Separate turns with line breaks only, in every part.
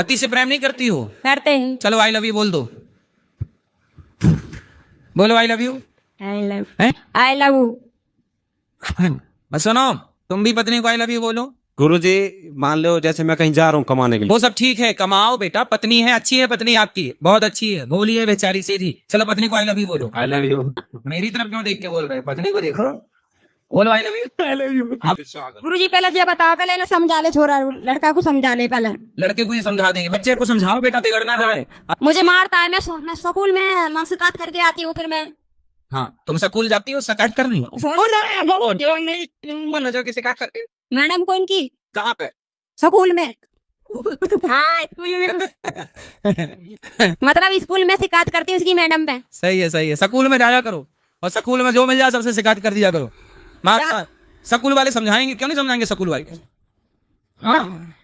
पति से प्रेम नहीं करती हो?
करते हैं।
चलो आई लव यू बोल दो, बोलो I love you.
I love
हैं?
I love you.
बस सुनो, तुम भी पत्नी को आई लव यू बोलो।
गुरुजी मान लो जैसे मैं कहीं जा रहा हूँ कमाने के लिए,
वो सब ठीक है, कमाओ बेटा, पत्नी है, अच्छी है पत्नी आपकी, बहुत अच्छी है, भोली है बेचारी सीधी। चलो पत्नी को आई लव यू बोलो।
I love you.
मेरी तरफ क्यों देख के बोल रहे हो? पत्नी को देखो, बोलो I love you.
I love you.
गुरुजी पहले ये बताओ, पहले इन्हें समझा ले, छोरा लड़का को समझा ले पहले।
लड़के को ही समझा देंगे, बच्चे को समझाओ बेटा, बिगड़ना जाए।
मुझे मारता है, मैं स्कूल में मानसिकात करके आती हूँ, फिर मैं
हाँ, तुम स्कूल जाती हो शिकायत करनी हो? किसी का करती हो?
मैडम को इनकी
कहाँ पे?
स्कूल में। हाँ मतलब स्कूल में शिकायत करती हूँ उसकी मैडम पे।
सही है सही है, स्कूल में जाया करो और स्कूल में जो मिल जाए सबसे शिकायत कर दिया करो। मार स्कूल वाले समझाएंगे, क्यों नहीं समझाएंगे स्कूल वाले? हाँ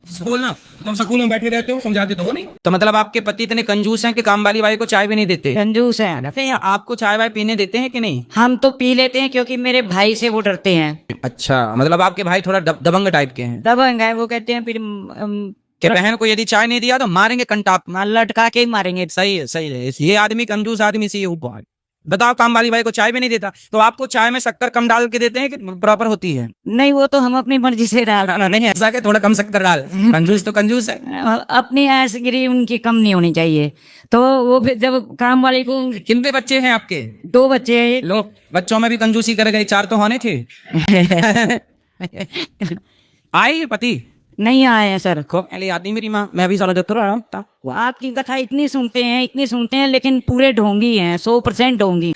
स्कूल ना, तुम स्कूल में बैठे रहते हो, समझाते तो हो नहीं। तो मतलब आपके पति इतने कंजूस हैं कि काम वाली बाई को चाय भी नहीं देते?
कंजूस है।
फिर आपको चाय वाय पीने देते हैं कि नहीं?
हम तो पी लेते हैं क्योंकि मेरे भाई से वो डरते हैं।
अच्छा, मतलब आपके भाई थोड़ा दबंग टाइप के हैं?
दबंग है, वो कहते हैं फिर
कि बहन को यदि चाय नहीं दिया तो मारेंगे कंटाप,
लटका के ही मारेंगे।
सही है सही है। ये आदमी कंजूस आदमी से ऊपर। बताओ, काम वाली भाई को चाय भी नहीं देता, तो आपको चाय में शक्कर कम डाल के देते हैं कि प्रॉपर होती है?
नहीं, वो तो हम अपनी मर्जी से डाल।
नहीं ऐसा कि थोड़ा कम शक्कर डाल, कंजूस तो कंजूस है।
अपनी ऐसगिरी उनकी कम नहीं होनी चाहिए। तो वो फिर जब काम वाले को,
कितने बच्चे हैं आपके?
2 बच्चे हैं।
लो, बच्चों में भी कंजूसी कर गई, 4 तो होने थे। आई पति
नहीं आए हैं सर।
पहले आती मेरी माँ, मैं भी साला देखता रहा था।
वो आपकी कथा इतनी सुनते हैं लेकिन पूरे ढोंगी हैं, 100% ढोंगी।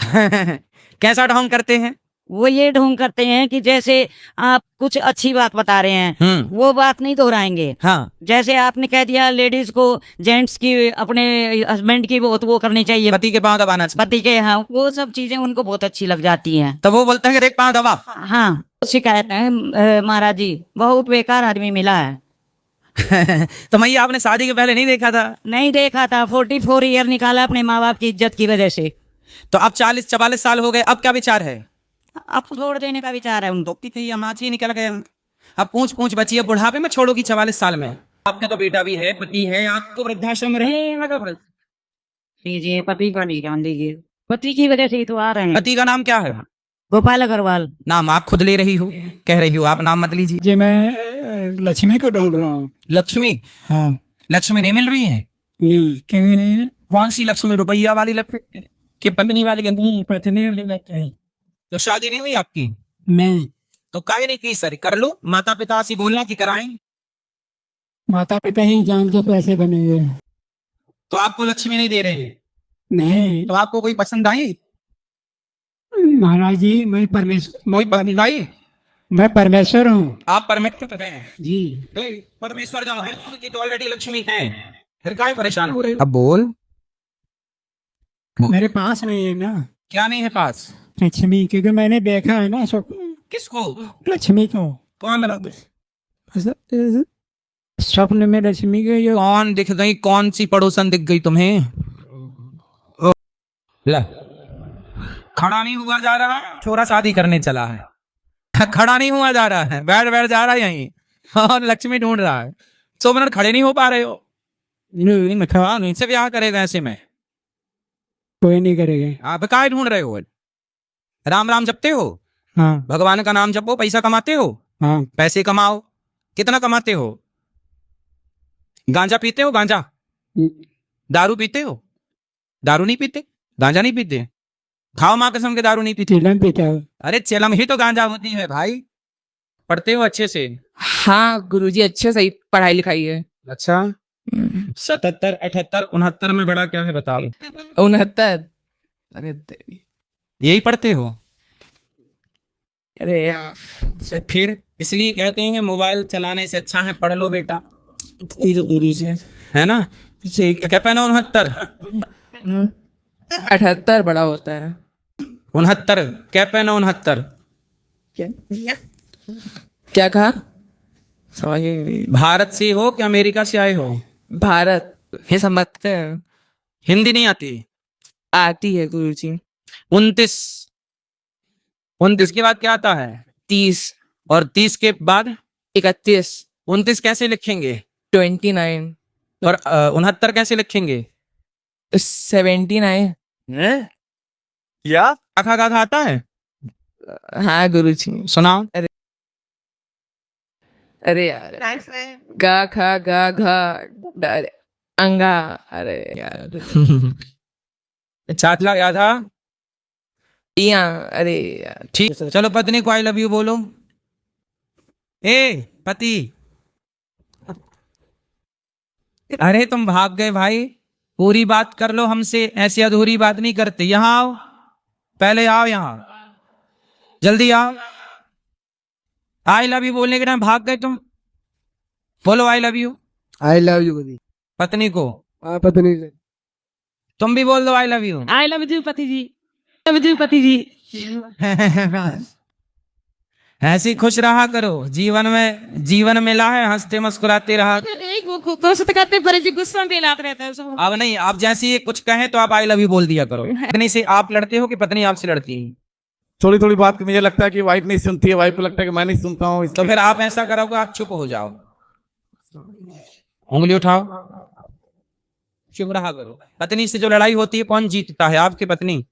कैसा ढोंग करते हैं?
वो ये ढोंग करते हैं कि जैसे आप कुछ अच्छी बात बता रहे हैं, वो बात नहीं दोहराएंगे।
हाँ,
जैसे आपने कह दिया लेडीज को जेंट्स की, अपने हस्बैंड की बहुत वो करनी चाहिए,
पति के पाँव दबाना चाहिए।
पति के, हाँ, वो सब चीजें उनको बहुत अच्छी लग जाती हैं।
तो वो बोलते हैं कि एक पाँव दबा।
हाँ, शिकायत है महाराज जी, बहुत बेकार आदमी मिला है।
तो मैं आपने शादी के पहले नहीं देखा था?
नहीं देखा था, 44 ईयर निकाला अपने माँ बाप की इज्जत की वजह से।
तो अब 40-44 साल हो गए, अब क्या विचार है?
अब छोड़ देने का विचार है उनको।
तो थी अमाची निकल गए, अब पूछ पूछ बची है, बुढ़ापे में छोड़ोगी 44 साल में? आपका तो बेटा भी है, पति है, आपको वृद्धाश्रम में रहे।
लीजिए, पति का नहीं जान लीजिए, पति की वजह से ही तो आ रहे हैं।
पति का नाम क्या है?
गोपाल अग्रवाल।
नाम आप खुद ले रही हो, कह रही हो, आप नाम मत लीजिए।
जी मैं लक्ष्मी को ढूंढ रहा हूँ।
लक्ष्मी?
हाँ।
लक्ष्मी नहीं मिल रही है?
क्यों नहीं है?
कौन सी लक्ष्मी? रुपया वाली लक्ष्मी कि पत्नी वाली? नहीं, पत्नी वाली। तो शादी नहीं हुई आपकी?
नहीं,
तो काहे नहीं की सर? कर लो, माता पिता से बोलना कि कराएं।
माता पिता ही जान के पैसे बनेंगे।
तो आपको लक्ष्मी नहीं दे रहे हैं?
नहीं
तो आपको कोई पसंद आई?
महाराज जी, मैं परमेश्वर
नहीं,
मैं परमेश्वर हूँ।
आप परमेश्वर हैं
जी।
परमेश्वर जो है उनकी तो ऑलरेडी लक्ष्मी है, फिर काहे परेशान हो रहे हो? अब बोल।
मेरे पास नहीं है ना
क्या नहीं है पास?
लक्ष्मी, क्योंकि मैंने देखा है ना
किसको?
लक्ष्मी को।
कौन बना?
स्वप्न में लक्ष्मी के जो
कौन दिख गई? कौन सी पड़ोसन दिख गई तुम्हें? ला, खड़ा नहीं हुआ जा रहा है, छोरा शादी करने चला है। खड़ा नहीं हुआ जा रहा है, बैठ बैठ जा रहा है यहीं, और लक्ष्मी ढूंढ रहा है। 100 मिनट खड़े नहीं हो पा रहे हो। इनसे ब्याह करेगा ऐसे में?
कोई नहीं करेगा।
आप काय ढूंढ रहे हो? राम राम जपते हो?
हाँ
भगवान का नाम जपो, पैसा कमाते हो?
हाँ।
पैसे कमाओ। कितना कमाते हो? गांजा पीते हो? गांजा? दारू पीते हो? दारू नहीं पीते? गांजा नहीं पीते? खाओ माँ कसम के, दारू नहीं पीते?
चिलम पीता है।
अरे चलम ही तो गांजा होती है भाई। पढ़ते हो अच्छे से?
हाँ गुरुजी, अच्छे सही पढ़ाई लिखाई है।
अच्छा। 77, 78, 69 में बड़ा क्या है बताओ?
69। अरे देवी,
यही पढ़ते हो?
अरे यार,
फिर इसलिए कहते हैं मोबाइल चलाने से अच्छा है पढ़ लो बेटा, है ना? क्या पहना? 69?
78 बड़ा होता है।
69 क्या पहना? 69
क्या कहा?
भारत से हो कि अमेरिका से आए हो?
भारत। ये समझते हैं?
हिंदी नहीं आती?
आती है गुरुजी।
29 के बाद क्या आता है?
30।
और 30 के बाद?
31।
29 कैसे लिखेंगे?
29।
और 69 कैसे लिखेंगे?
79।
क्या
आखा गाखा आता है?
हाँ गुरुजी।
सुनाओ।
अरे यार, गा खा गा घा अरे अंगा, अरे यार
चाचला क्या था?
इया, अरे यार
ठीक, चलो पत्नी को आई लव यू बोलो। ए पति, अरे तुम भाग गए भाई, पूरी बात कर लो हमसे, ऐसी अधूरी बात नहीं करते। यहाँ आओ, पहले आओ यहाँ, जल्दी आओ। आई लव यू बोलने के टाइम भाग गए तुम। बोलो I love you
I love you पति।
पत्नी को।
हाँ पत्नी से।
तुम भी बोल दो आई love you.
I love you पति जी, लव यू पति जी।
ऐसी खुश रहा करो, जीवन मिला है, हंसते मुस्कुराते रहा।
दोस्त करते पर जी गुस्सा में लाते रहता है सब।
अब नहीं, आप जैसे ही कुछ कहें तो आप आई लव यू बोल दिया करो। पत्नी से आप लड़ते हो कि पत्नी आपसे लड़ती है?
थोड़ी थोड़ी बात मुझे लगता है कि वाइफ नहीं सुनती है, वाइफ को लगता है कि मैं नहीं सुनता हूँ।
तो फिर आप ऐसा करोगे, आप चुप हो जाओ, उंगली उठाओ, चुप रहा करो। पत्नी से जो लड़ाई होती है कौन जीतता है? आपकी पत्नी?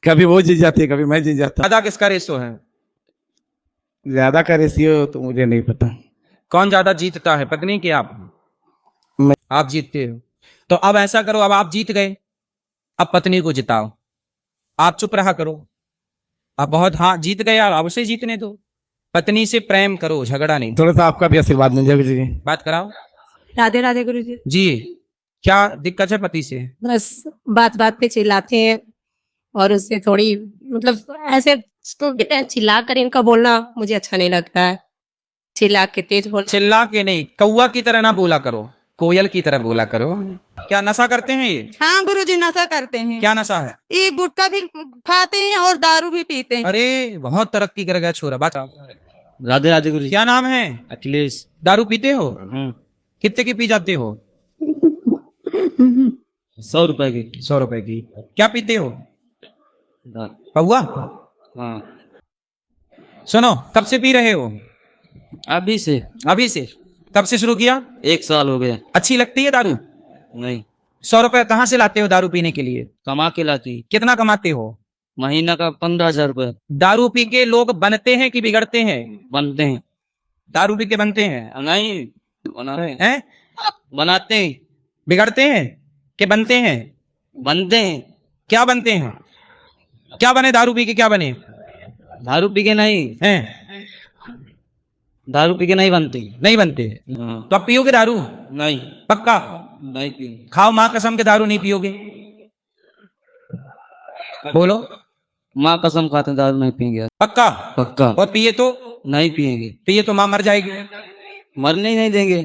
कभी वो जीत जाती है, कभी मैं जीत जाता
ज्यादा किसका रेसो है?
हूँ। ज्यादा का रेशियो तो मुझे नहीं पता।
कौन ज्यादा जीतता है, पत्नी की आप?
मैं।
आप जीतते हो। तो अब ऐसा करो, अब आप जीत गए, अब पत्नी को जिताओ। आप चुप रहा करो, आप बहुत, हाँ जीत गए, आप उसे जीतने दो। पत्नी से प्रेम करो, झगड़ा नहीं।
थोड़ा सा आपका भी आशीर्वाद मिल जाएगा जी।
बात कराओ।
राधे राधे गुरु जी।
जी, क्या दिक्कत है पति से?
बस बात बात पे चिल्लाते हैं और उससे थोड़ी मतलब ऐसे उसको चिल्ला कर इनका बोलना मुझे अच्छा नहीं लगता है। चिल्ला के तेज बोल।
चिल्ला के नहीं, कौवा की तरह ना बोला करो, कोयल की तरह बोला करो। क्या नशा करते हैं ये?
हाँ गुरु जी नशा करते हैं।
क्या नशा है?
ये गुटखा भी खाते हैं और दारू भी पीते हैं।
अरे बहुत तरक्की कर गया छोरा। बात।
राधे राधे गुरु जी।
क्या नाम है?
अखिलेश।
दारू पीते हो? कितने की पी जाते हो?
100 रुपए की।
100 रुपए की। क्या पीते हो?
हाँ।
पौआ? सुनो, कब से पी रहे हो?
अभी से।
अभी से? कब से शुरू किया?
1 साल हो गया।
अच्छी लगती है दारू?
नहीं।
100 रुपए कहाँ से लाते हो दारू पीने के लिए?
कमा के लाती।
कितना कमाते हो?
महीना का 15,000 रुपए।
दारू पी के लोग बनते हैं कि बिगड़ते हैं?
बनते हैं।
दारू पी के बनते हैं?
नहीं बना रहे
हैं?
बनाते हैं।
बिगड़ते हैं कि बनते हैं?
बनते हैं।
क्या बनते हैं? क्या बने दारू पी के, क्या बने?
दारू पी के नहीं।
हैं?
दारू पी के नहीं बनते।
नहीं बनते। तो अब पियोगे दारू?
नहीं।
पक्का?
नहीं पिएंगे।
खाओ माँ कसम के दारू नहीं पियोगे? बोलो।
माँ कसम खाते हैं दारू नहीं पिएंगे।
पक्का?
पक्का।
और पिए तो?
नहीं पिएंगे।
पिए तो माँ मर जाएगी।
मरने ही नहीं देंगे।